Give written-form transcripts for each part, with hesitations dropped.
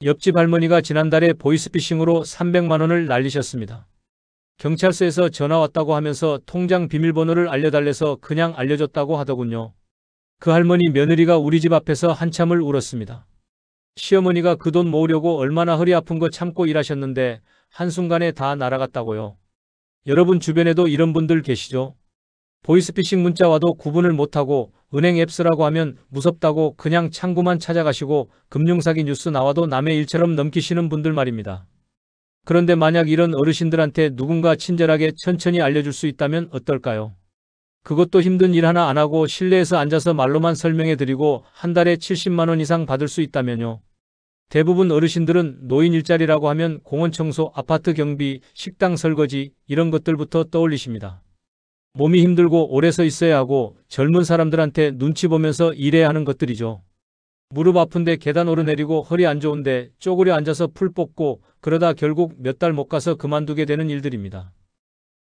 옆집 할머니가 지난달에 보이스피싱으로 300만 원을 날리셨습니다. 경찰서에서 전화 왔다고 하면서 통장 비밀번호를 알려달래서 그냥 알려줬다고 하더군요. 그 할머니 며느리가 우리 집 앞에서 한참을 울었습니다. 시어머니가 그 돈 모으려고 얼마나 허리 아픈 거 참고 일하셨는데 한순간에 다 날아갔다고요. 여러분 주변에도 이런 분들 계시죠? 보이스피싱 문자 와도 구분을 못하고 은행 앱 쓰라고 하면 무섭다고 그냥 창구만 찾아가시고 금융사기 뉴스 나와도 남의 일처럼 넘기시는 분들 말입니다. 그런데 만약 이런 어르신들한테 누군가 친절하게 천천히 알려줄 수 있다면 어떨까요? 그것도 힘든 일 하나 안 하고 실내에서 앉아서 말로만 설명해 드리고 한 달에 70만 원 이상 받을 수 있다면요. 대부분 어르신들은 노인 일자리라고 하면 공원 청소, 아파트 경비, 식당 설거지 이런 것들부터 떠올리십니다. 몸이 힘들고 오래 서 있어야 하고 젊은 사람들한테 눈치 보면서 일해야 하는 것들이죠. 무릎 아픈데 계단 오르내리고 허리 안 좋은데 쪼그려 앉아서 풀 뽑고 그러다 결국 몇 달 못 가서 그만두게 되는 일들입니다.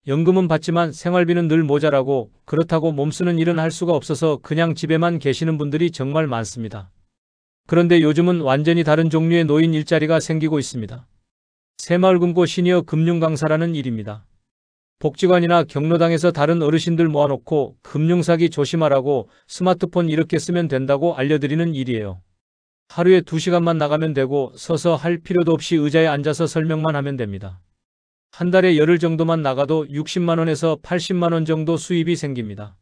연금은 받지만 생활비는 늘 모자라고 그렇다고 몸쓰는 일은 할 수가 없어서 그냥 집에만 계시는 분들이 정말 많습니다. 그런데 요즘은 완전히 다른 종류의 노인 일자리가 생기고 있습니다. 새마을금고 시니어 금융강사라는 일입니다. 복지관이나 경로당에서 다른 어르신들 모아놓고 금융사기 조심하라고 스마트폰 이렇게 쓰면 된다고 알려드리는 일이에요. 하루에 2시간만 나가면 되고 서서 할 필요도 없이 의자에 앉아서 설명만 하면 됩니다. 한 달에 열흘 정도만 나가도 60만 원에서 80만 원 정도 수입이 생깁니다.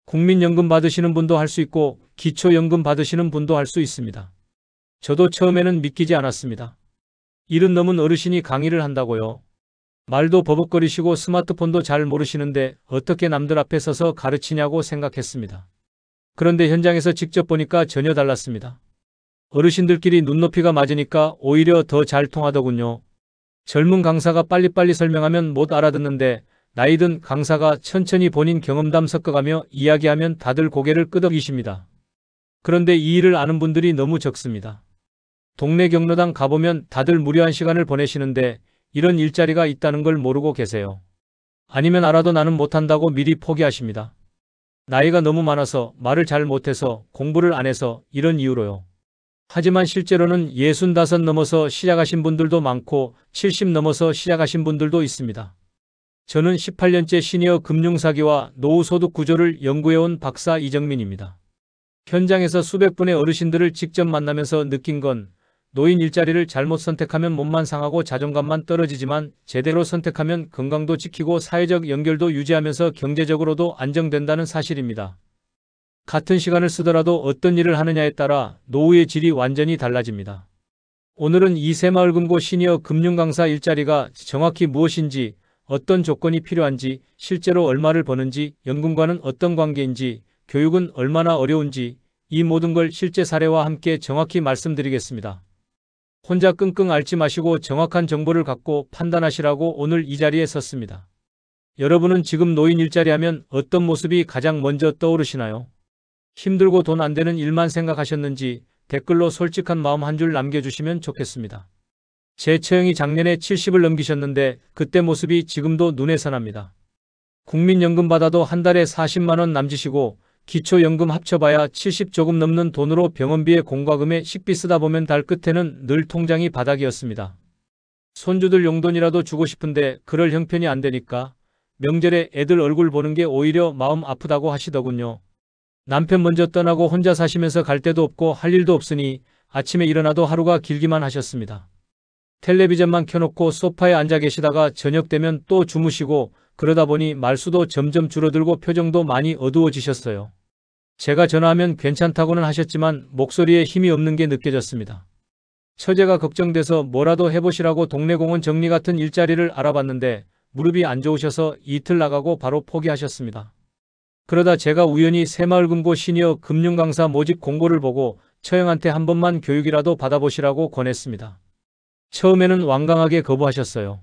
국민연금 받으시는 분도 할 수 있고 기초연금 받으시는 분도 할 수 있습니다. 저도 처음에는 믿기지 않았습니다. 70 넘은 어르신이 강의를 한다고요. 말도 버벅거리시고 스마트폰도 잘 모르시는데 어떻게 남들 앞에 서서 가르치냐고 생각했습니다. 그런데 현장에서 직접 보니까 전혀 달랐습니다. 어르신들끼리 눈높이가 맞으니까 오히려 더 잘 통하더군요. 젊은 강사가 빨리빨리 설명하면 못 알아듣는데 나이 든 강사가 천천히 본인 경험담 섞어가며 이야기하면 다들 고개를 끄덕이십니다. 그런데 이 일을 아는 분들이 너무 적습니다. 동네 경로당 가보면 다들 무료한 시간을 보내시는데 이런 일자리가 있다는 걸 모르고 계세요. 아니면 알아도 나는 못한다고 미리 포기하십니다. 나이가 너무 많아서, 말을 잘 못해서, 공부를 안 해서 이런 이유로요. 하지만 실제로는 65 넘어서 시작하신 분들도 많고 70 넘어서 시작하신 분들도 있습니다. 저는 18년째 시니어 금융사기와 노후소득 구조를 연구해온 박사 이정민입니다. 현장에서 수백 분의 어르신들을 직접 만나면서 느낀 건 노인 일자리를 잘못 선택하면 몸만 상하고 자존감만 떨어지지만 제대로 선택하면 건강도 지키고 사회적 연결도 유지하면서 경제적으로도 안정된다는 사실입니다. 같은 시간을 쓰더라도 어떤 일을 하느냐에 따라 노후의 질이 완전히 달라집니다. 오늘은 이 새마을금고 시니어 금융강사 일자리가 정확히 무엇인지, 어떤 조건이 필요한지, 실제로 얼마를 버는지, 연금과는 어떤 관계인지, 교육은 얼마나 어려운지 이 모든 걸 실제 사례와 함께 정확히 말씀드리겠습니다. 혼자 끙끙 앓지 마시고 정확한 정보를 갖고 판단하시라고 오늘 이 자리에 섰습니다. 여러분은 지금 노인 일자리 하면 어떤 모습이 가장 먼저 떠오르시나요? 힘들고 돈 안 되는 일만 생각하셨는지 댓글로 솔직한 마음 한 줄 남겨주시면 좋겠습니다. 제 처형이 작년에 70을 넘기셨는데 그때 모습이 지금도 눈에 선합니다. 국민연금 받아도 한 달에 40만 원 남지시고 기초연금 합쳐봐야 70 조금 넘는 돈으로 병원비에 공과금에 식비 쓰다 보면 달 끝에는 늘 통장이 바닥이었습니다. 손주들 용돈이라도 주고 싶은데 그럴 형편이 안 되니까 명절에 애들 얼굴 보는 게 오히려 마음 아프다고 하시더군요. 남편 먼저 떠나고 혼자 사시면서 갈 데도 없고 할 일도 없으니 아침에 일어나도 하루가 길기만 하셨습니다. 텔레비전만 켜놓고 소파에 앉아 계시다가 저녁 되면 또 주무시고 그러다 보니 말수도 점점 줄어들고 표정도 많이 어두워지셨어요. 제가 전화하면 괜찮다고는 하셨지만 목소리에 힘이 없는 게 느껴졌습니다. 처제가 걱정돼서 뭐라도 해보시라고 동네 공원 정리 같은 일자리를 알아봤는데 무릎이 안 좋으셔서 이틀 나가고 바로 포기하셨습니다. 그러다 제가 우연히 새마을금고 시니어 금융강사 모집 공고를 보고 처형한테 한 번만 교육이라도 받아보시라고 권했습니다. 처음에는 완강하게 거부하셨어요.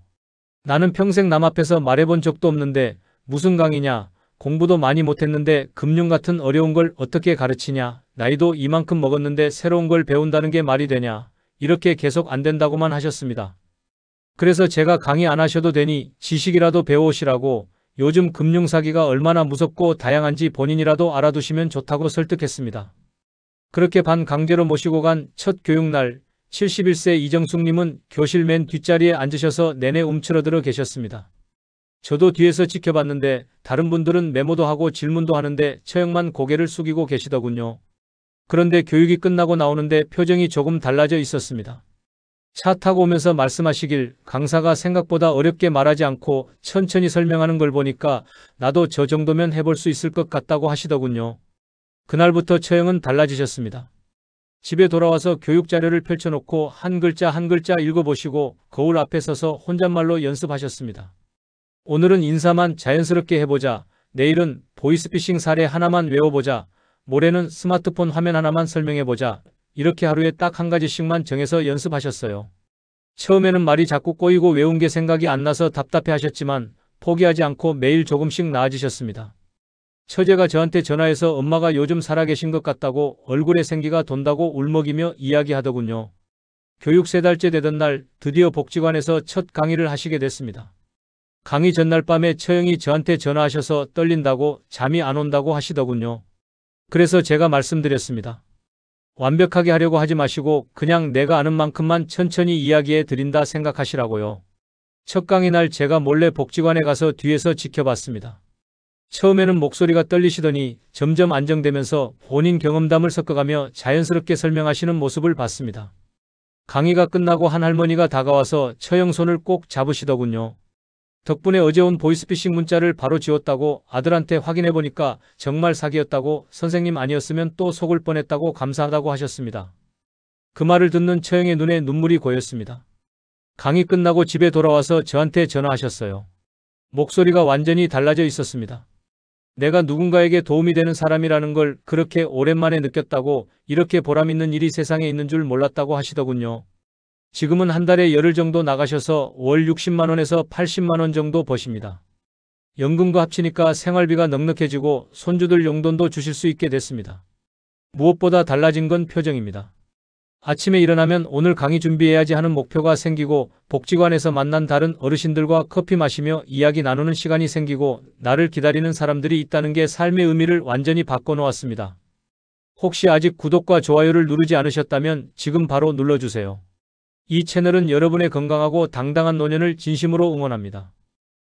나는 평생 남 앞에서 말해본 적도 없는데 무슨 강의냐, 공부도 많이 못했는데 금융 같은 어려운 걸 어떻게 가르치냐, 나이도 이만큼 먹었는데 새로운 걸 배운다는 게 말이 되냐, 이렇게 계속 안 된다고만 하셨습니다. 그래서 제가 강의 안 하셔도 되니 지식이라도 배워오시라고 요즘 금융사기가 얼마나 무섭고 다양한지 본인이라도 알아두시면 좋다고 설득했습니다. 그렇게 반강제로 모시고 간 첫 교육날 71세 이정숙님은 교실 맨 뒷자리에 앉으셔서 내내 움츠러들어 계셨습니다. 저도 뒤에서 지켜봤는데 다른 분들은 메모도 하고 질문도 하는데 처형만 고개를 숙이고 계시더군요. 그런데 교육이 끝나고 나오는데 표정이 조금 달라져 있었습니다. 차 타고 오면서 말씀하시길 강사가 생각보다 어렵게 말하지 않고 천천히 설명하는 걸 보니까 나도 저 정도면 해볼 수 있을 것 같다고 하시더군요. 그날부터 처형은 달라지셨습니다. 집에 돌아와서 교육 자료를 펼쳐놓고 한 글자 한 글자 읽어보시고 거울 앞에 서서 혼잣말로 연습하셨습니다. 오늘은 인사만 자연스럽게 해보자. 내일은 보이스피싱 사례 하나만 외워보자. 모레는 스마트폰 화면 하나만 설명해보자. 이렇게 하루에 딱 한 가지씩만 정해서 연습하셨어요. 처음에는 말이 자꾸 꼬이고 외운 게 생각이 안 나서 답답해 하셨지만 포기하지 않고 매일 조금씩 나아지셨습니다. 처제가 저한테 전화해서 엄마가 요즘 살아계신 것 같다고 얼굴에 생기가 돈다고 울먹이며 이야기하더군요. 교육 3달째 되던 날 드디어 복지관에서 첫 강의를 하시게 됐습니다. 강의 전날 밤에 처형이 저한테 전화하셔서 떨린다고 잠이 안 온다고 하시더군요. 그래서 제가 말씀드렸습니다. 완벽하게 하려고 하지 마시고 그냥 내가 아는 만큼만 천천히 이야기해 드린다 생각하시라고요. 첫 강의 날 제가 몰래 복지관에 가서 뒤에서 지켜봤습니다. 처음에는 목소리가 떨리시더니 점점 안정되면서 본인 경험담을 섞어가며 자연스럽게 설명하시는 모습을 봤습니다. 강의가 끝나고 한 할머니가 다가와서 처형 손을 꼭 잡으시더군요. 덕분에 어제 온 보이스피싱 문자를 바로 지웠다고 아들한테 확인해보니까 정말 사기였다고 선생님 아니었으면 또 속을 뻔했다고 감사하다고 하셨습니다. 그 말을 듣는 처형의 눈에 눈물이 고였습니다. 강의 끝나고 집에 돌아와서 저한테 전화하셨어요. 목소리가 완전히 달라져 있었습니다. 내가 누군가에게 도움이 되는 사람이라는 걸 그렇게 오랜만에 느꼈다고 이렇게 보람있는 일이 세상에 있는 줄 몰랐다고 하시더군요. 지금은 한 달에 열흘 정도 나가셔서 월 60만 원에서 80만 원 정도 버십니다. 연금과 합치니까 생활비가 넉넉해지고 손주들 용돈도 주실 수 있게 됐습니다. 무엇보다 달라진 건 표정입니다. 아침에 일어나면 오늘 강의 준비해야지 하는 목표가 생기고 복지관에서 만난 다른 어르신들과 커피 마시며 이야기 나누는 시간이 생기고 나를 기다리는 사람들이 있다는 게 삶의 의미를 완전히 바꿔놓았습니다. 혹시 아직 구독과 좋아요를 누르지 않으셨다면 지금 바로 눌러주세요. 이 채널은 여러분의 건강하고 당당한 노년을 진심으로 응원합니다.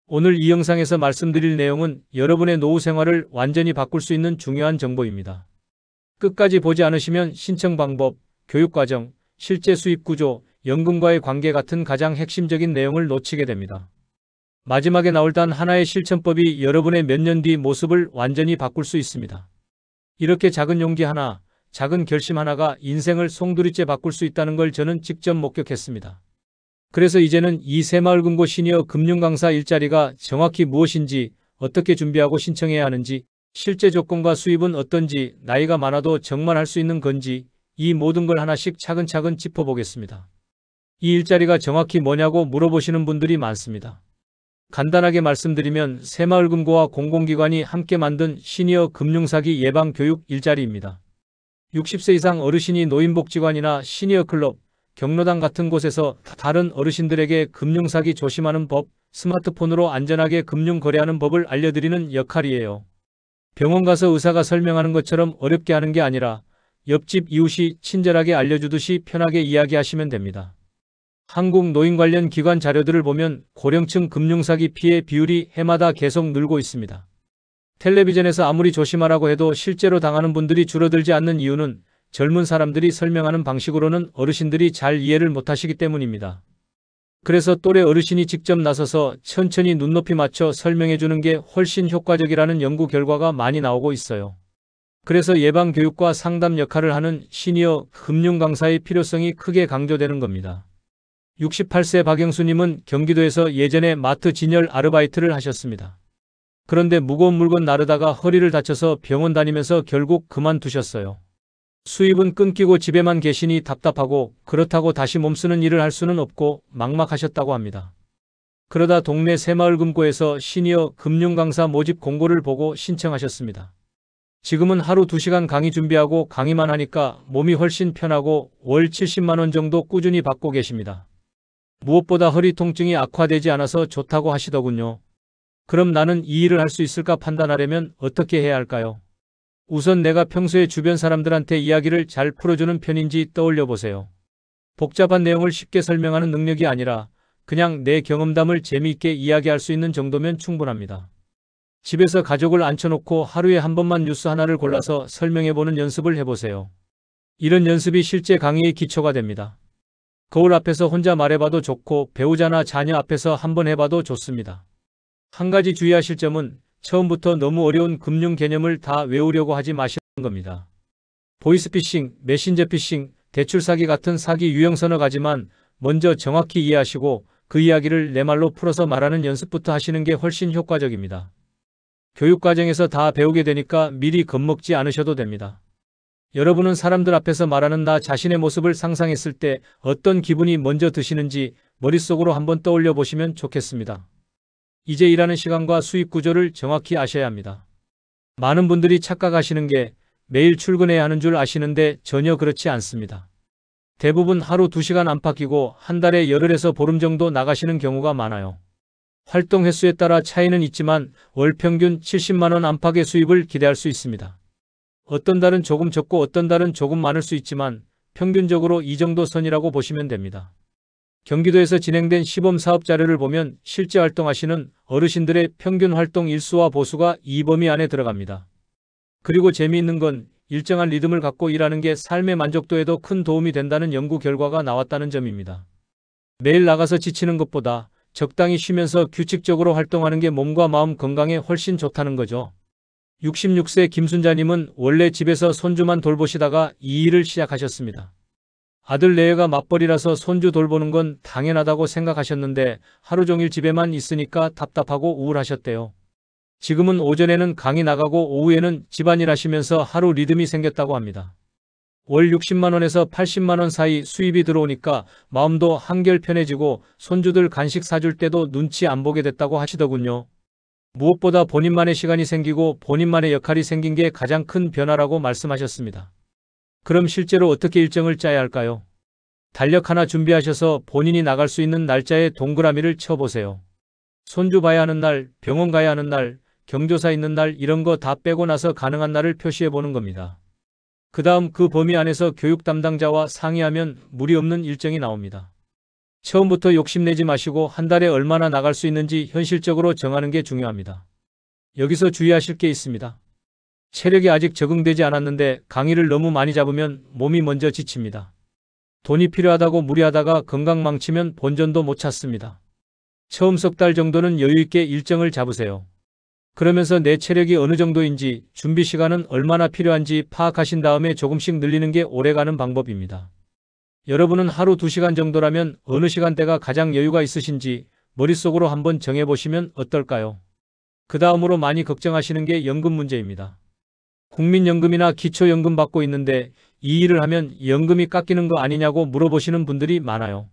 오늘 이 영상에서 말씀드릴 내용은 여러분의 노후 생활을 완전히 바꿀 수 있는 중요한 정보입니다. 끝까지 보지 않으시면 신청 방법, 교육과정, 실제 수입 구조, 연금과의 관계 같은 가장 핵심적인 내용을 놓치게 됩니다. 마지막에 나올 단 하나의 실천법이 여러분의 몇 년 뒤 모습을 완전히 바꿀 수 있습니다. 이렇게 작은 용기 하나, 작은 결심 하나가 인생을 송두리째 바꿀 수 있다는 걸 저는 직접 목격했습니다. 그래서 이제는 이 새마을금고 시니어 금융강사 일자리가 정확히 무엇인지, 어떻게 준비하고 신청해야 하는지, 실제 조건과 수입은 어떤지, 나이가 많아도 정말 할 수 있는 건지 이 모든 걸 하나씩 차근차근 짚어보겠습니다. 이 일자리가 정확히 뭐냐고 물어보시는 분들이 많습니다. 간단하게 말씀드리면 새마을금고와 공공기관이 함께 만든 시니어 금융사기 예방교육 일자리입니다. 60세 이상 어르신이 노인복지관이나 시니어클럽, 경로당 같은 곳에서 다른 어르신들에게 금융사기 조심하는 법, 스마트폰으로 안전하게 금융거래하는 법을 알려드리는 역할이에요. 병원 가서 의사가 설명하는 것처럼 어렵게 하는 게 아니라 옆집 이웃이 친절하게 알려주듯이 편하게 이야기하시면 됩니다. 한국 노인 관련 기관 자료들을 보면 고령층 금융사기 피해 비율이 해마다 계속 늘고 있습니다. 텔레비전에서 아무리 조심하라고 해도 실제로 당하는 분들이 줄어들지 않는 이유는 젊은 사람들이 설명하는 방식으로는 어르신들이 잘 이해를 못하시기 때문입니다. 그래서 또래 어르신이 직접 나서서 천천히 눈높이 맞춰 설명해주는 게 훨씬 효과적이라는 연구 결과가 많이 나오고 있어요. 그래서 예방교육과 상담 역할을 하는 시니어 금융강사의 필요성이 크게 강조되는 겁니다. 68세 박영수님은 경기도에서 예전에 마트 진열 아르바이트를 하셨습니다. 그런데 무거운 물건 나르다가 허리를 다쳐서 병원 다니면서 결국 그만두셨어요. 수입은 끊기고 집에만 계시니 답답하고 그렇다고 다시 몸쓰는 일을 할 수는 없고 막막하셨다고 합니다. 그러다 동네 새마을금고에서 시니어 금융강사 모집 공고를 보고 신청하셨습니다. 지금은 하루 2시간 강의 준비하고 강의만 하니까 몸이 훨씬 편하고 월 70만 원 정도 꾸준히 받고 계십니다. 무엇보다 허리 통증이 악화되지 않아서 좋다고 하시더군요. 그럼 나는 이 일을 할 수 있을까 판단하려면 어떻게 해야 할까요? 우선 내가 평소에 주변 사람들한테 이야기를 잘 풀어주는 편인지 떠올려 보세요. 복잡한 내용을 쉽게 설명하는 능력이 아니라 그냥 내 경험담을 재미있게 이야기할 수 있는 정도면 충분합니다. 집에서 가족을 앉혀놓고 하루에 한 번만 뉴스 하나를 골라서 설명해보는 연습을 해보세요. 이런 연습이 실제 강의의 기초가 됩니다. 거울 앞에서 혼자 말해봐도 좋고 배우자나 자녀 앞에서 한번 해봐도 좋습니다. 한 가지 주의하실 점은 처음부터 너무 어려운 금융 개념을 다 외우려고 하지 마시는 겁니다. 보이스피싱, 메신저 피싱, 대출 사기 같은 사기 유형 서너 가지만 먼저 정확히 이해하시고 그 이야기를 내 말로 풀어서 말하는 연습부터 하시는 게 훨씬 효과적입니다. 교육과정에서 다 배우게 되니까 미리 겁먹지 않으셔도 됩니다. 여러분은 사람들 앞에서 말하는 나 자신의 모습을 상상했을 때 어떤 기분이 먼저 드시는지 머릿속으로 한번 떠올려 보시면 좋겠습니다. 이제 일하는 시간과 수입 구조를 정확히 아셔야 합니다. 많은 분들이 착각하시는 게 매일 출근해야 하는 줄 아시는데 전혀 그렇지 않습니다. 대부분 하루 2시간 안팎 끼고 한 달에 열흘에서 보름 정도 나가시는 경우가 많아요. 활동 횟수에 따라 차이는 있지만 월 평균 70만 원 안팎의 수입을 기대할 수 있습니다. 어떤 달은 조금 적고 어떤 달은 조금 많을 수 있지만 평균적으로 이 정도 선이라고 보시면 됩니다. 경기도에서 진행된 시범 사업 자료를 보면 실제 활동하시는 어르신들의 평균 활동 일수와 보수가 이 범위 안에 들어갑니다. 그리고 재미있는 건 일정한 리듬을 갖고 일하는 게 삶의 만족도에도 큰 도움이 된다는 연구 결과가 나왔다는 점입니다. 매일 나가서 지치는 것보다 적당히 쉬면서 규칙적으로 활동하는 게 몸과 마음 건강에 훨씬 좋다는 거죠. 66세 김순자님은 원래 집에서 손주만 돌보시다가 이 일을 시작하셨습니다. 아들 내외가 맞벌이라서 손주 돌보는 건 당연하다고 생각하셨는데 하루 종일 집에만 있으니까 답답하고 우울하셨대요. 지금은 오전에는 강의 나가고 오후에는 집안일 하시면서 하루 리듬이 생겼다고 합니다. 월 60만 원에서 80만 원 사이 수입이 들어오니까 마음도 한결 편해지고 손주들 간식 사줄 때도 눈치 안 보게 됐다고 하시더군요. 무엇보다 본인만의 시간이 생기고 본인만의 역할이 생긴 게 가장 큰 변화라고 말씀하셨습니다. 그럼 실제로 어떻게 일정을 짜야 할까요? 달력 하나 준비하셔서 본인이 나갈 수 있는 날짜에 동그라미를 쳐보세요. 손주 봐야 하는 날, 병원 가야 하는 날, 경조사 있는 날 이런 거 다 빼고 나서 가능한 날을 표시해 보는 겁니다. 그 다음 그 범위 안에서 교육 담당자와 상의하면 무리 없는 일정이 나옵니다. 처음부터 욕심내지 마시고 한 달에 얼마나 나갈 수 있는지 현실적으로 정하는 게 중요합니다. 여기서 주의하실 게 있습니다. 체력이 아직 적응되지 않았는데 강의를 너무 많이 잡으면 몸이 먼저 지칩니다. 돈이 필요하다고 무리하다가 건강 망치면 본전도 못 찾습니다. 처음 석 달 정도는 여유있게 일정을 잡으세요. 그러면서 내 체력이 어느 정도인지 준비 시간은 얼마나 필요한지 파악하신 다음에 조금씩 늘리는 게 오래가는 방법입니다. 여러분은 하루 2시간 정도라면 어느 시간대가 가장 여유가 있으신지 머릿속으로 한번 정해보시면 어떨까요? 그 다음으로 많이 걱정하시는 게 연금 문제입니다. 국민연금이나 기초연금 받고 있는데 이 일을 하면 연금이 깎이는 거 아니냐고 물어보시는 분들이 많아요.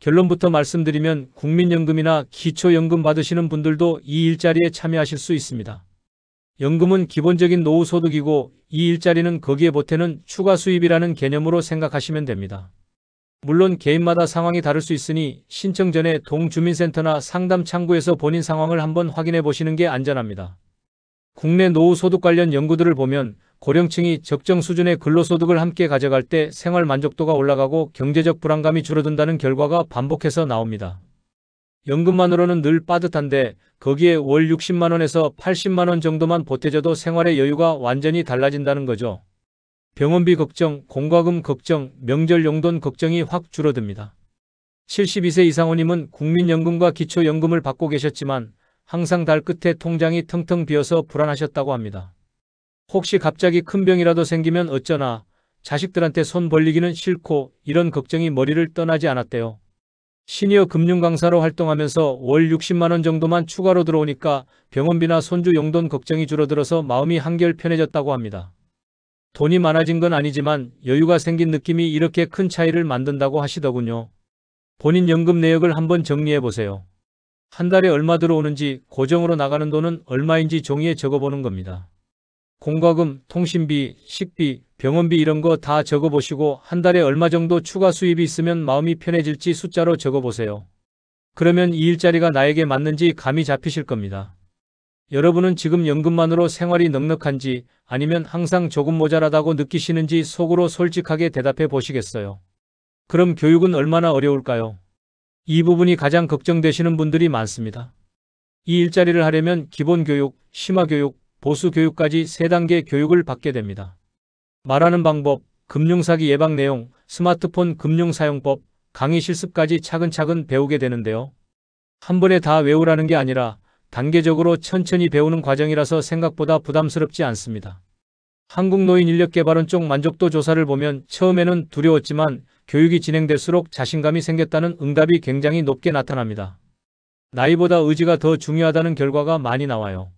결론부터 말씀드리면 국민연금이나 기초연금 받으시는 분들도 이 일자리에 참여하실 수 있습니다. 연금은 기본적인 노후소득이고 이 일자리는 거기에 보태는 추가 수입이라는 개념으로 생각하시면 됩니다. 물론 개인마다 상황이 다를 수 있으니 신청 전에 동주민센터나 상담 창구에서 본인 상황을 한번 확인해 보시는 게 안전합니다. 국내 노후소득 관련 연구들을 보면 고령층이 적정 수준의 근로소득을 함께 가져갈 때 생활 만족도가 올라가고 경제적 불안감이 줄어든다는 결과가 반복해서 나옵니다. 연금만으로는 늘 빠듯한데 거기에 월 60만 원에서 80만 원 정도만 보태줘도 생활의 여유가 완전히 달라진다는 거죠. 병원비 걱정, 공과금 걱정, 명절 용돈 걱정이 확 줄어듭니다. 72세 이상호님은 국민연금과 기초연금을 받고 계셨지만 항상 달 끝에 통장이 텅텅 비어서 불안하셨다고 합니다. 혹시 갑자기 큰 병이라도 생기면 어쩌나, 자식들한테 손 벌리기는 싫고 이런 걱정이 머리를 떠나지 않았대요. 시니어 금융 강사로 활동하면서 월 60만 원 정도만 추가로 들어오니까 병원비나 손주 용돈 걱정이 줄어들어서 마음이 한결 편해졌다고 합니다. 돈이 많아진 건 아니지만 여유가 생긴 느낌이 이렇게 큰 차이를 만든다고 하시더군요. 본인 연금 내역을 한번 정리해 보세요. 한 달에 얼마 들어오는지 고정으로 나가는 돈은 얼마인지 종이에 적어보는 겁니다. 공과금, 통신비, 식비, 병원비 이런 거 다 적어보시고 한 달에 얼마 정도 추가 수입이 있으면 마음이 편해질지 숫자로 적어보세요. 그러면 이 일자리가 나에게 맞는지 감이 잡히실 겁니다. 여러분은 지금 연금만으로 생활이 넉넉한지 아니면 항상 조금 모자라다고 느끼시는지 속으로 솔직하게 대답해 보시겠어요? 그럼 교육은 얼마나 어려울까요? 이 부분이 가장 걱정되시는 분들이 많습니다. 이 일자리를 하려면 기본교육, 심화교육, 보수교육까지 3단계 교육을 받게 됩니다. 말하는 방법, 금융사기 예방 내용, 스마트폰 금융사용법, 강의 실습까지 차근차근 배우게 되는데요. 한 번에 다 외우라는 게 아니라 단계적으로 천천히 배우는 과정이라서 생각보다 부담스럽지 않습니다. 한국노인인력개발원 쪽 만족도 조사를 보면 처음에는 두려웠지만 교육이 진행될수록 자신감이 생겼다는 응답이 굉장히 높게 나타납니다. 나이보다 의지가 더 중요하다는 결과가 많이 나와요.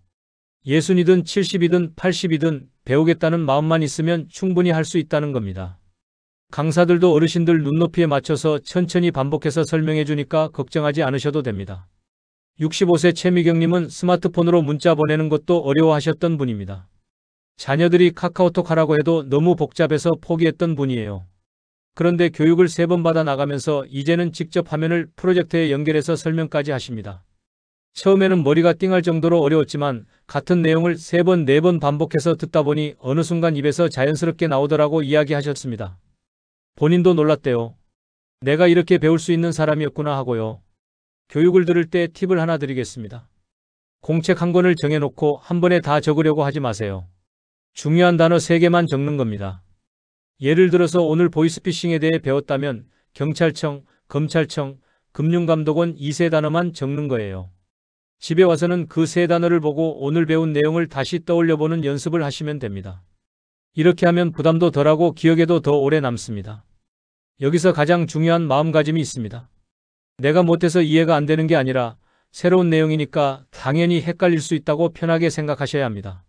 60이든 70이든 80이든 배우겠다는 마음만 있으면 충분히 할 수 있다는 겁니다. 강사들도 어르신들 눈높이에 맞춰서 천천히 반복해서 설명해 주니까 걱정하지 않으셔도 됩니다. 65세 최미경님은 스마트폰으로 문자 보내는 것도 어려워하셨던 분입니다. 자녀들이 카카오톡 하라고 해도 너무 복잡해서 포기했던 분이에요. 그런데 교육을 3번 받아 나가면서 이제는 직접 화면을 프로젝터에 연결해서 설명까지 하십니다. 처음에는 머리가 띵할 정도로 어려웠지만 같은 내용을 3번, 4번 반복해서 듣다 보니 어느 순간 입에서 자연스럽게 나오더라고 이야기하셨습니다. 본인도 놀랐대요. 내가 이렇게 배울 수 있는 사람이었구나 하고요. 교육을 들을 때 팁을 하나 드리겠습니다. 공책 한 권을 정해놓고 한 번에 다 적으려고 하지 마세요. 중요한 단어 3개만 적는 겁니다. 예를 들어서 오늘 보이스피싱에 대해 배웠다면 경찰청, 검찰청, 금융감독원 이 3단어만 적는 거예요. 집에 와서는 그 3단어를 보고 오늘 배운 내용을 다시 떠올려보는 연습을 하시면 됩니다. 이렇게 하면 부담도 덜하고 기억에도 더 오래 남습니다. 여기서 가장 중요한 마음가짐이 있습니다. 내가 못해서 이해가 안 되는 게 아니라 새로운 내용이니까 당연히 헷갈릴 수 있다고 편하게 생각하셔야 합니다.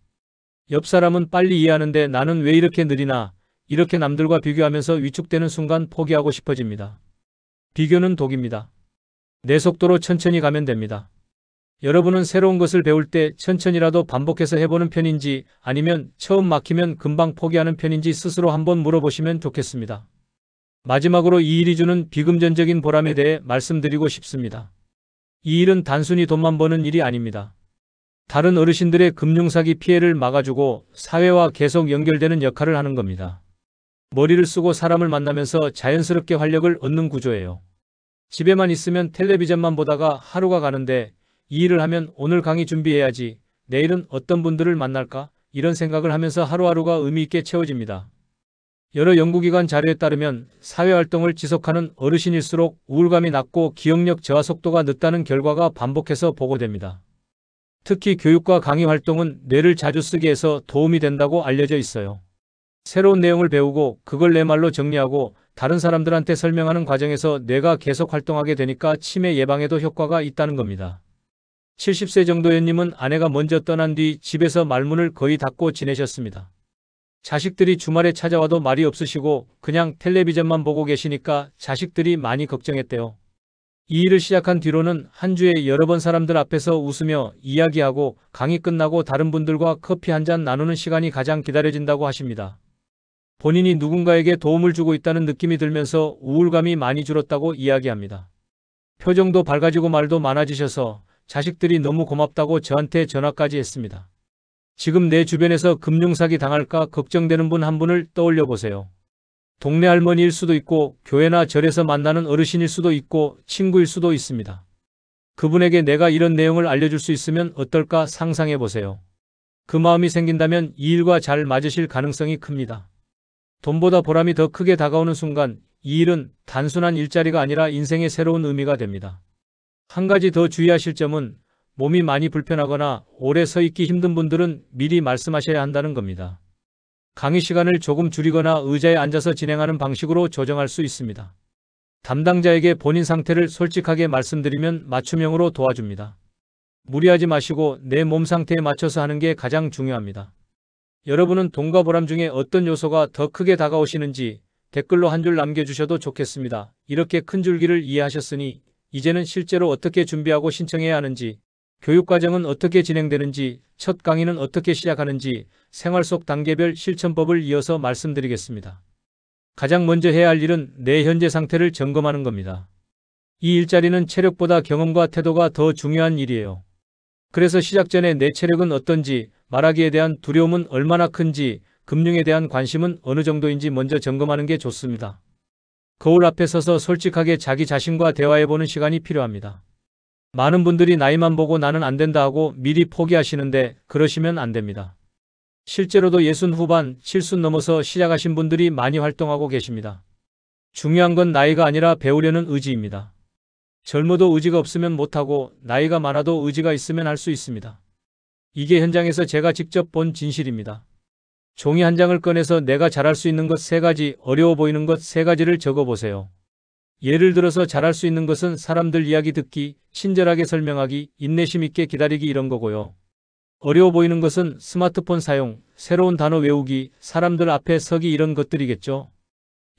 옆 사람은 빨리 이해하는데 나는 왜 이렇게 느리나, 이렇게 남들과 비교하면서 위축되는 순간 포기하고 싶어집니다. 비교는 독입니다. 내 속도로 천천히 가면 됩니다. 여러분은 새로운 것을 배울 때 천천히라도 반복해서 해보는 편인지 아니면 처음 막히면 금방 포기하는 편인지 스스로 한번 물어보시면 좋겠습니다. 마지막으로 이 일이 주는 비금전적인 보람에 대해 말씀드리고 싶습니다. 이 일은 단순히 돈만 버는 일이 아닙니다. 다른 어르신들의 금융사기 피해를 막아주고 사회와 계속 연결되는 역할을 하는 겁니다. 머리를 쓰고 사람을 만나면서 자연스럽게 활력을 얻는 구조예요. 집에만 있으면 텔레비전만 보다가 하루가 가는데 이 일을 하면 오늘 강의 준비해야지, 내일은 어떤 분들을 만날까, 이런 생각을 하면서 하루하루가 의미 있게 채워집니다. 여러 연구기관 자료에 따르면 사회활동을 지속하는 어르신일수록 우울감이 낮고 기억력 저하 속도가 늦다는 결과가 반복해서 보고됩니다. 특히 교육과 강의 활동은 뇌를 자주 쓰게 해서 도움이 된다고 알려져 있어요. 새로운 내용을 배우고 그걸 내 말로 정리하고 다른 사람들한테 설명하는 과정에서 뇌가 계속 활동하게 되니까 치매 예방에도 효과가 있다는 겁니다. 70세 정도연님은 아내가 먼저 떠난 뒤 집에서 말문을 거의 닫고 지내셨습니다. 자식들이 주말에 찾아와도 말이 없으시고 그냥 텔레비전만 보고 계시니까 자식들이 많이 걱정했대요. 이 일을 시작한 뒤로는 한 주에 여러 번 사람들 앞에서 웃으며 이야기하고 강의 끝나고 다른 분들과 커피 한 잔 나누는 시간이 가장 기다려진다고 하십니다. 본인이 누군가에게 도움을 주고 있다는 느낌이 들면서 우울감이 많이 줄었다고 이야기합니다. 표정도 밝아지고 말도 많아지셔서 자식들이 너무 고맙다고 저한테 전화까지 했습니다. 지금 내 주변에서 금융사기 당할까 걱정되는 분 한 분을 떠올려 보세요. 동네 할머니일 수도 있고 교회나 절에서 만나는 어르신일 수도 있고 친구일 수도 있습니다. 그분에게 내가 이런 내용을 알려줄 수 있으면 어떨까 상상해 보세요. 그 마음이 생긴다면 이 일과 잘 맞으실 가능성이 큽니다. 돈보다 보람이 더 크게 다가오는 순간 이 일은 단순한 일자리가 아니라 인생의 새로운 의미가 됩니다. 한 가지 더 주의하실 점은 몸이 많이 불편하거나 오래 서 있기 힘든 분들은 미리 말씀하셔야 한다는 겁니다. 강의 시간을 조금 줄이거나 의자에 앉아서 진행하는 방식으로 조정할 수 있습니다. 담당자에게 본인 상태를 솔직하게 말씀드리면 맞춤형으로 도와줍니다. 무리하지 마시고 내 몸 상태에 맞춰서 하는 게 가장 중요합니다. 여러분은 돈과 보람 중에 어떤 요소가 더 크게 다가오시는지 댓글로 한 줄 남겨주셔도 좋겠습니다. 이렇게 큰 줄기를 이해하셨으니 이제는 실제로 어떻게 준비하고 신청해야 하는지, 교육과정은 어떻게 진행되는지, 첫 강의는 어떻게 시작하는지 생활 속 단계별 실천법을 이어서 말씀드리겠습니다. 가장 먼저 해야 할 일은 내 현재 상태를 점검하는 겁니다. 이 일자리는 체력보다 경험과 태도가 더 중요한 일이에요. 그래서 시작 전에 내 체력은 어떤지, 말하기에 대한 두려움은 얼마나 큰지, 금융에 대한 관심은 어느 정도인지 먼저 점검하는 게 좋습니다. 거울 앞에 서서 솔직하게 자기 자신과 대화해보는 시간이 필요합니다. 많은 분들이 나이만 보고 나는 안 된다 하고 미리 포기하시는데 그러시면 안 됩니다. 실제로도 60 후반, 70 넘어서 시작하신 분들이 많이 활동하고 계십니다. 중요한 건 나이가 아니라 배우려는 의지입니다. 젊어도 의지가 없으면 못하고 나이가 많아도 의지가 있으면 할 수 있습니다. 이게 현장에서 제가 직접 본 진실입니다. 종이 한 장을 꺼내서 내가 잘할 수 있는 것 3가지, 어려워 보이는 것 3가지를 적어보세요. 예를 들어서 잘할 수 있는 것은 사람들 이야기 듣기, 친절하게 설명하기, 인내심 있게 기다리기 이런 거고요. 어려워 보이는 것은 스마트폰 사용, 새로운 단어 외우기, 사람들 앞에 서기 이런 것들이겠죠.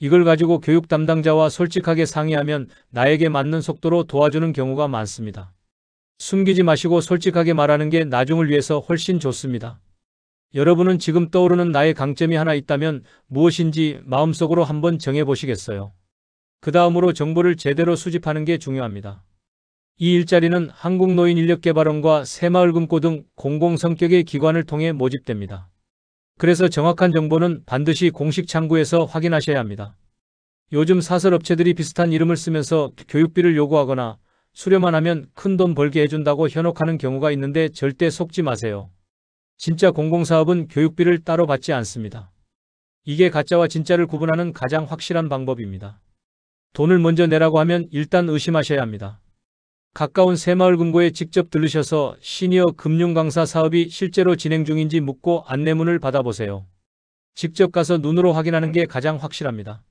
이걸 가지고 교육 담당자와 솔직하게 상의하면 나에게 맞는 속도로 도와주는 경우가 많습니다. 숨기지 마시고 솔직하게 말하는 게 나중을 위해서 훨씬 좋습니다. 여러분은 지금 떠오르는 나의 강점이 하나 있다면 무엇인지 마음속으로 한번 정해보시겠어요? 그 다음으로 정보를 제대로 수집하는 게 중요합니다. 이 일자리는 한국노인인력개발원과 새마을금고 등 공공성격의 기관을 통해 모집됩니다. 그래서 정확한 정보는 반드시 공식 창구에서 확인하셔야 합니다. 요즘 사설업체들이 비슷한 이름을 쓰면서 교육비를 요구하거나 수료만 하면 큰돈 벌게 해준다고 현혹하는 경우가 있는데 절대 속지 마세요. 진짜 공공사업은 교육비를 따로 받지 않습니다. 이게 가짜와 진짜를 구분하는 가장 확실한 방법입니다. 돈을 먼저 내라고 하면 일단 의심하셔야 합니다. 가까운 새마을금고에 직접 들르셔서 시니어 금융강사 사업이 실제로 진행 중인지 묻고 안내문을 받아보세요. 직접 가서 눈으로 확인하는 게 가장 확실합니다.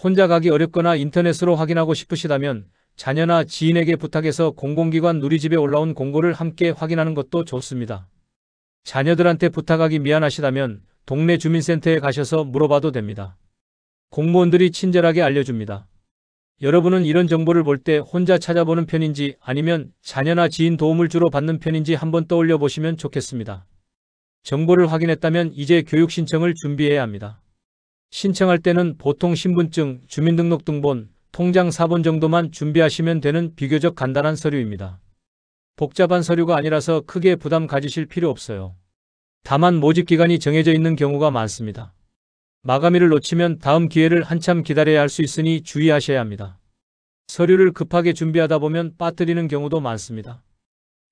혼자 가기 어렵거나 인터넷으로 확인하고 싶으시다면 자녀나 지인에게 부탁해서 공공기관 누리집에 올라온 공고를 함께 확인하는 것도 좋습니다. 자녀들한테 부탁하기 미안하시다면 동네 주민센터에 가셔서 물어봐도 됩니다. 공무원들이 친절하게 알려줍니다. 여러분은 이런 정보를 볼 때 혼자 찾아보는 편인지 아니면 자녀나 지인 도움을 주로 받는 편인지 한번 떠올려 보시면 좋겠습니다. 정보를 확인했다면 이제 교육 신청을 준비해야 합니다. 신청할 때는 보통 신분증, 주민등록등본, 통장 사본 정도만 준비하시면 되는 비교적 간단한 서류입니다. 복잡한 서류가 아니라서 크게 부담 가지실 필요 없어요. 다만 모집 기간이 정해져 있는 경우가 많습니다. 마감일을 놓치면 다음 기회를 한참 기다려야 할 수 있으니 주의하셔야 합니다. 서류를 급하게 준비하다 보면 빠뜨리는 경우도 많습니다.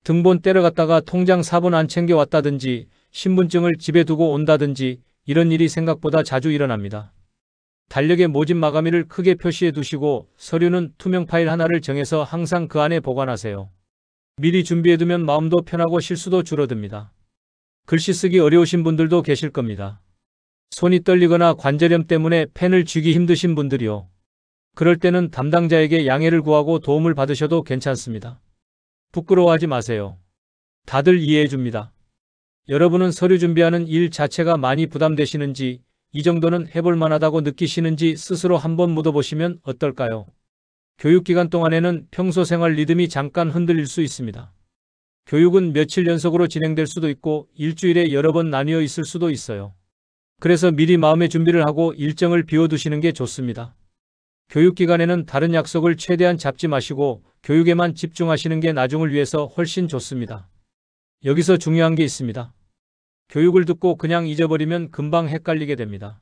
등본 때려갔다가 통장 사본 안 챙겨왔다든지 신분증을 집에 두고 온다든지 이런 일이 생각보다 자주 일어납니다. 달력에 모집 마감일을 크게 표시해 두시고 서류는 투명 파일 하나를 정해서 항상 그 안에 보관하세요. 미리 준비해두면 마음도 편하고 실수도 줄어듭니다. 글씨 쓰기 어려우신 분들도 계실 겁니다. 손이 떨리거나 관절염 때문에 펜을 쥐기 힘드신 분들이요. 그럴 때는 담당자에게 양해를 구하고 도움을 받으셔도 괜찮습니다. 부끄러워하지 마세요. 다들 이해해 줍니다. 여러분은 서류 준비하는 일 자체가 많이 부담되시는지 이 정도는 해볼 만하다고 느끼시는지 스스로 한번 묻어보시면 어떨까요? 교육기간 동안에는 평소 생활 리듬이 잠깐 흔들릴 수 있습니다. 교육은 며칠 연속으로 진행될 수도 있고 일주일에 여러 번 나뉘어 있을 수도 있어요. 그래서 미리 마음의 준비를 하고 일정을 비워두시는 게 좋습니다. 교육기간에는 다른 약속을 최대한 잡지 마시고 교육에만 집중하시는 게 나중을 위해서 훨씬 좋습니다. 여기서 중요한 게 있습니다. 교육을 듣고 그냥 잊어버리면 금방 헷갈리게 됩니다.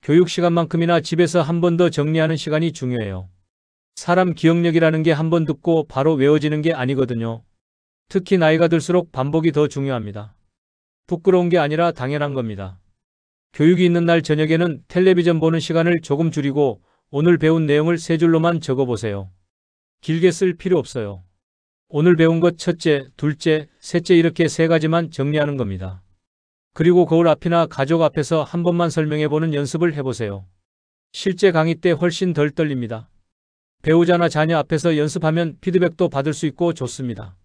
교육 시간만큼이나 집에서 한 번 더 정리하는 시간이 중요해요. 사람 기억력이라는 게 한 번 듣고 바로 외워지는 게 아니거든요. 특히 나이가 들수록 반복이 더 중요합니다. 부끄러운 게 아니라 당연한 겁니다. 교육이 있는 날 저녁에는 텔레비전 보는 시간을 조금 줄이고 오늘 배운 내용을 3줄로만 적어보세요. 길게 쓸 필요 없어요. 오늘 배운 것 첫째, 둘째, 셋째 이렇게 3가지만 정리하는 겁니다. 그리고 거울 앞이나 가족 앞에서 한 번만 설명해보는 연습을 해보세요. 실제 강의 때 훨씬 덜 떨립니다. 배우자나 자녀 앞에서 연습하면 피드백도 받을 수 있고 좋습니다.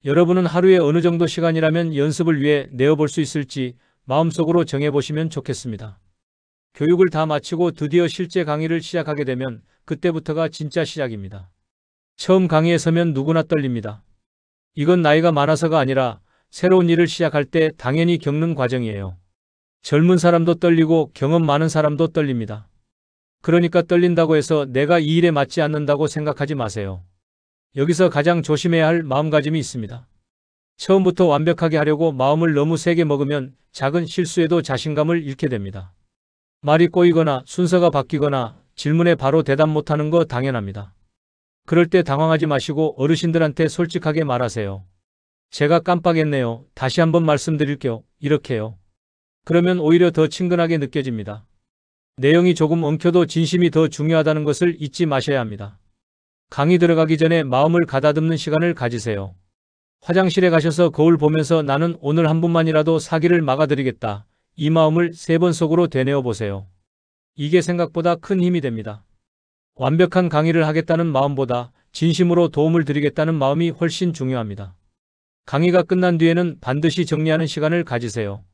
여러분은 하루에 어느 정도 시간이라면 연습을 위해 내어볼 수 있을지 마음속으로 정해보시면 좋겠습니다. 교육을 다 마치고 드디어 실제 강의를 시작하게 되면 그때부터가 진짜 시작입니다. 처음 강의에 서면 누구나 떨립니다. 이건 나이가 많아서가 아니라 새로운 일을 시작할 때 당연히 겪는 과정이에요. 젊은 사람도 떨리고 경험 많은 사람도 떨립니다. 그러니까 떨린다고 해서 내가 이 일에 맞지 않는다고 생각하지 마세요. 여기서 가장 조심해야 할 마음가짐이 있습니다. 처음부터 완벽하게 하려고 마음을 너무 세게 먹으면 작은 실수에도 자신감을 잃게 됩니다. 말이 꼬이거나 순서가 바뀌거나 질문에 바로 대답 못하는 거 당연합니다. 그럴 때 당황하지 마시고 어르신들한테 솔직하게 말하세요. 제가 깜빡했네요. 다시 한번 말씀드릴게요. 이렇게요. 그러면 오히려 더 친근하게 느껴집니다. 내용이 조금 엉켜도 진심이 더 중요하다는 것을 잊지 마셔야 합니다. 강의 들어가기 전에 마음을 가다듬는 시간을 가지세요. 화장실에 가셔서 거울 보면서 나는 오늘 한 분만이라도 사기를 막아드리겠다. 이 마음을 3번 속으로 되뇌어 보세요. 이게 생각보다 큰 힘이 됩니다. 완벽한 강의를 하겠다는 마음보다 진심으로 도움을 드리겠다는 마음이 훨씬 중요합니다. 강의가 끝난 뒤에는 반드시 정리하는 시간을 가지세요.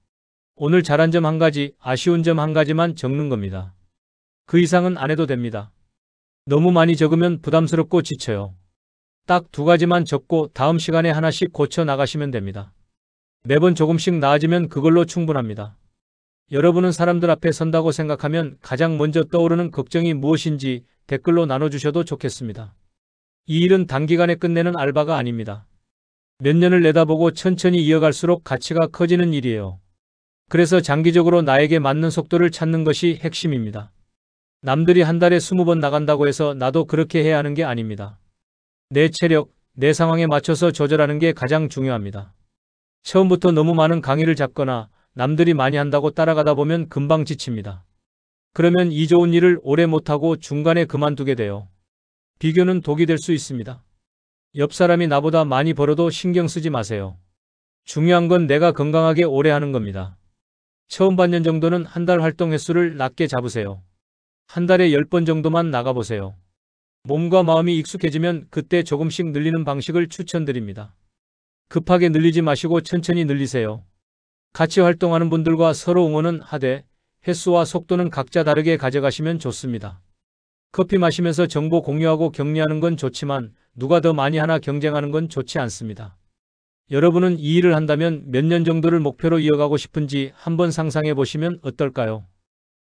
오늘 잘한 점 한 가지, 아쉬운 점 한 가지만 적는 겁니다. 그 이상은 안 해도 됩니다. 너무 많이 적으면 부담스럽고 지쳐요. 딱 2가지만 적고 다음 시간에 하나씩 고쳐 나가시면 됩니다. 매번 조금씩 나아지면 그걸로 충분합니다. 여러분은 사람들 앞에 선다고 생각하면 가장 먼저 떠오르는 걱정이 무엇인지 댓글로 나눠주셔도 좋겠습니다. 이 일은 단기간에 끝내는 알바가 아닙니다. 몇 년을 내다보고 천천히 이어갈수록 가치가 커지는 일이에요. 그래서 장기적으로 나에게 맞는 속도를 찾는 것이 핵심입니다. 남들이 한 달에 20번 나간다고 해서 나도 그렇게 해야 하는 게 아닙니다. 내 체력, 내 상황에 맞춰서 조절하는 게 가장 중요합니다. 처음부터 너무 많은 강의를 잡거나 남들이 많이 한다고 따라가다 보면 금방 지칩니다. 그러면 이 좋은 일을 오래 못하고 중간에 그만두게 돼요. 비교는 독이 될 수 있습니다. 옆 사람이 나보다 많이 벌어도 신경 쓰지 마세요. 중요한 건 내가 건강하게 오래 하는 겁니다. 처음 반년 정도는 한 달 활동 횟수를 낮게 잡으세요. 한 달에 10번 정도만 나가보세요. 몸과 마음이 익숙해지면 그때 조금씩 늘리는 방식을 추천드립니다. 급하게 늘리지 마시고 천천히 늘리세요. 같이 활동하는 분들과 서로 응원은 하되 횟수와 속도는 각자 다르게 가져가시면 좋습니다. 커피 마시면서 정보 공유하고 격려하는 건 좋지만 누가 더 많이 하나 경쟁하는 건 좋지 않습니다. 여러분은 이 일을 한다면 몇 년 정도를 목표로 이어가고 싶은지 한번 상상해 보시면 어떨까요?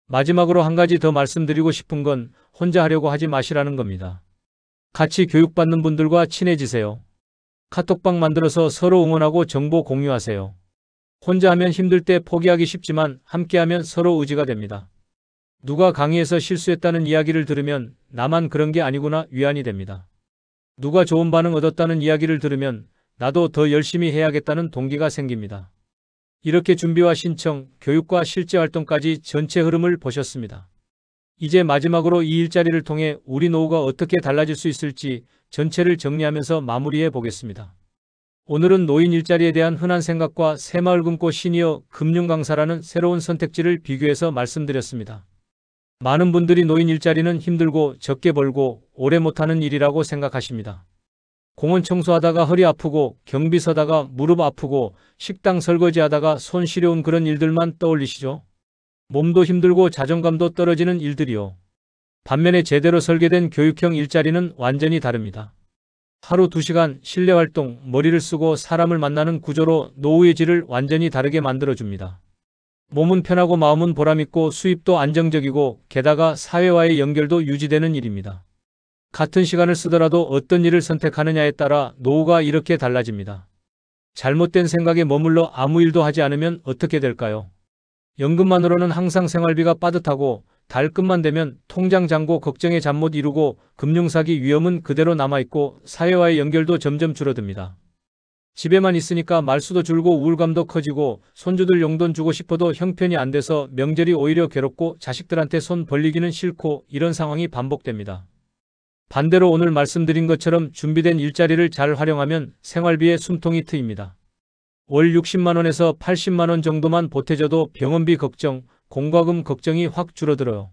마지막으로 한 가지 더 말씀드리고 싶은 건 혼자 하려고 하지 마시라는 겁니다. 같이 교육받는 분들과 친해지세요. 카톡방 만들어서 서로 응원하고 정보 공유하세요. 혼자 하면 힘들 때 포기하기 쉽지만 함께하면 서로 의지가 됩니다. 누가 강의에서 실수했다는 이야기를 들으면 나만 그런 게 아니구나 위안이 됩니다. 누가 좋은 반응 얻었다는 이야기를 들으면 나도 더 열심히 해야겠다는 동기가 생깁니다. 이렇게 준비와 신청, 교육과 실제 활동까지 전체 흐름을 보셨습니다. 이제 마지막으로 이 일자리를 통해 우리 노후가 어떻게 달라질 수 있을지 전체를 정리하면서 마무리해 보겠습니다. 오늘은 노인 일자리에 대한 흔한 생각과 새마을 금고 시니어 금융 강사라는 새로운 선택지를 비교해서 말씀드렸습니다. 많은 분들이 노인 일자리는 힘들고 적게 벌고 오래 못하는 일이라고 생각하십니다. 공원 청소하다가 허리 아프고 경비 서다가 무릎 아프고 식당 설거지하다가 손 시려운 그런 일들만 떠올리시죠? 몸도 힘들고 자존감도 떨어지는 일들이요. 반면에 제대로 설계된 교육형 일자리는 완전히 다릅니다. 하루 2시간 실내 활동, 머리를 쓰고 사람을 만나는 구조로 노후의 질을 완전히 다르게 만들어줍니다. 몸은 편하고 마음은 보람있고 수입도 안정적이고 게다가 사회와의 연결도 유지되는 일입니다. 같은 시간을 쓰더라도 어떤 일을 선택하느냐에 따라 노후가 이렇게 달라집니다. 잘못된 생각에 머물러 아무 일도 하지 않으면 어떻게 될까요? 연금만으로는 항상 생활비가 빠듯하고 달 끝만 되면 통장 잔고 걱정에 잠 못 이루고 금융사기 위험은 그대로 남아있고 사회와의 연결도 점점 줄어듭니다. 집에만 있으니까 말수도 줄고 우울감도 커지고 손주들 용돈 주고 싶어도 형편이 안 돼서 명절이 오히려 괴롭고 자식들한테 손 벌리기는 싫고 이런 상황이 반복됩니다. 반대로 오늘 말씀드린 것처럼 준비된 일자리를 잘 활용하면 생활비에 숨통이 트입니다. 월 60만원에서 80만원 정도만 보태줘도 병원비 걱정, 공과금 걱정이 확 줄어들어요.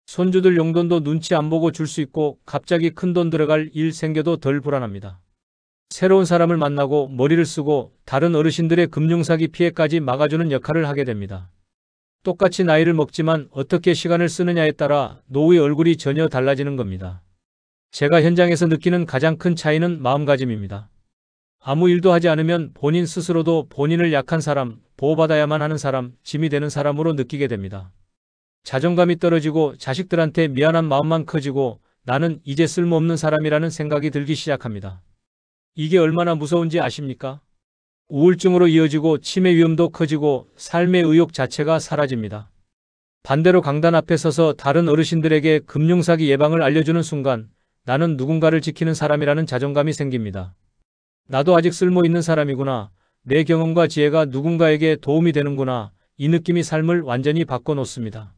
손주들 용돈도 눈치 안 보고 줄 수 있고 갑자기 큰돈 들어갈 일 생겨도 덜 불안합니다. 새로운 사람을 만나고 머리를 쓰고 다른 어르신들의 금융사기 피해까지 막아주는 역할을 하게 됩니다. 똑같이 나이를 먹지만 어떻게 시간을 쓰느냐에 따라 노후의 얼굴이 전혀 달라지는 겁니다. 제가 현장에서 느끼는 가장 큰 차이는 마음가짐입니다. 아무 일도 하지 않으면 본인 스스로도 본인을 약한 사람, 보호받아야만 하는 사람, 짐이 되는 사람으로 느끼게 됩니다. 자존감이 떨어지고 자식들한테 미안한 마음만 커지고 나는 이제 쓸모없는 사람이라는 생각이 들기 시작합니다. 이게 얼마나 무서운지 아십니까? 우울증으로 이어지고 치매 위험도 커지고 삶의 의욕 자체가 사라집니다. 반대로 강단 앞에 서서 다른 어르신들에게 금융사기 예방을 알려주는 순간 나는 누군가를 지키는 사람이라는 자존감이 생깁니다. 나도 아직 쓸모 있는 사람이구나. 내 경험과 지혜가 누군가에게 도움이 되는구나. 이 느낌이 삶을 완전히 바꿔놓습니다.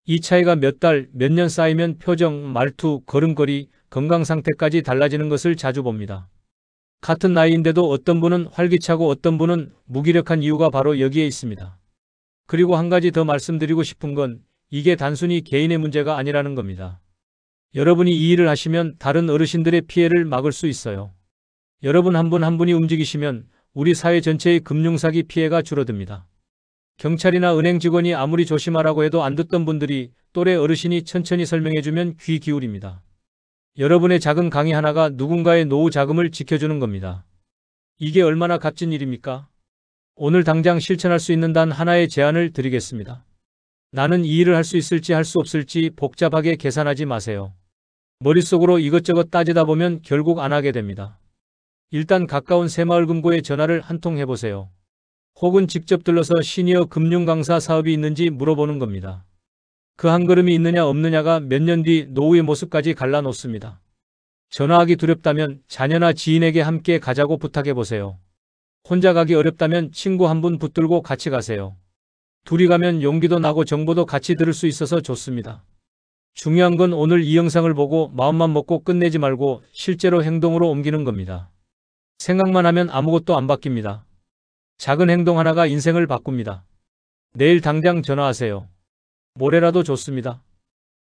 이 차이가 몇 달, 몇 년 쌓이면 표정, 말투, 걸음걸이, 건강 상태까지 달라지는 것을 자주 봅니다. 같은 나이인데도 어떤 분은 활기차고 어떤 분은 무기력한 이유가 바로 여기에 있습니다. 그리고 한 가지 더 말씀드리고 싶은 건 이게 단순히 개인의 문제가 아니라는 겁니다. 여러분이 이 일을 하시면 다른 어르신들의 피해를 막을 수 있어요. 여러분 한 분 한 분이 움직이시면 우리 사회 전체의 금융사기 피해가 줄어듭니다. 경찰이나 은행 직원이 아무리 조심하라고 해도 안 듣던 분들이 또래 어르신이 천천히 설명해주면 귀 기울입니다. 여러분의 작은 강의 하나가 누군가의 노후 자금을 지켜주는 겁니다. 이게 얼마나 값진 일입니까? 오늘 당장 실천할 수 있는 단 하나의 제안을 드리겠습니다. 나는 이 일을 할 수 있을지 할 수 없을지 복잡하게 계산하지 마세요. 머릿속으로 이것저것 따지다 보면 결국 안 하게 됩니다. 일단 가까운 새마을금고에 전화를 한 통 해보세요. 혹은 직접 들러서 시니어 금융 강사 사업이 있는지 물어보는 겁니다. 그 한 걸음이 있느냐 없느냐가 몇 년 뒤 노후의 모습까지 갈라놓습니다. 전화하기 두렵다면 자녀나 지인에게 함께 가자고 부탁해보세요. 혼자 가기 어렵다면 친구 한 분 붙들고 같이 가세요. 둘이 가면 용기도 나고 정보도 같이 들을 수 있어서 좋습니다. 중요한 건 오늘 이 영상을 보고 마음만 먹고 끝내지 말고 실제로 행동으로 옮기는 겁니다. 생각만 하면 아무것도 안 바뀝니다. 작은 행동 하나가 인생을 바꿉니다. 내일 당장 전화하세요. 모레라도 좋습니다.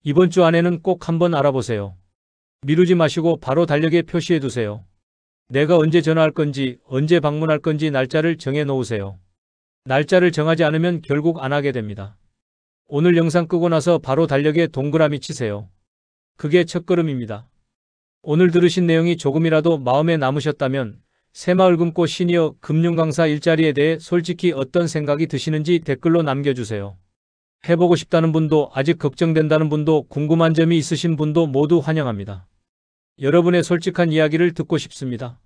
이번 주 안에는 꼭 한번 알아보세요. 미루지 마시고 바로 달력에 표시해 두세요. 내가 언제 전화할 건지, 언제 방문할 건지 날짜를 정해 놓으세요. 날짜를 정하지 않으면 결국 안 하게 됩니다. 오늘 영상 끄고 나서 바로 달력에 동그라미 치세요. 그게 첫걸음입니다. 오늘 들으신 내용이 조금이라도 마음에 남으셨다면 새마을금고 시니어 금융강사 일자리에 대해 솔직히 어떤 생각이 드시는지 댓글로 남겨주세요. 해보고 싶다는 분도 아직 걱정된다는 분도 궁금한 점이 있으신 분도 모두 환영합니다. 여러분의 솔직한 이야기를 듣고 싶습니다.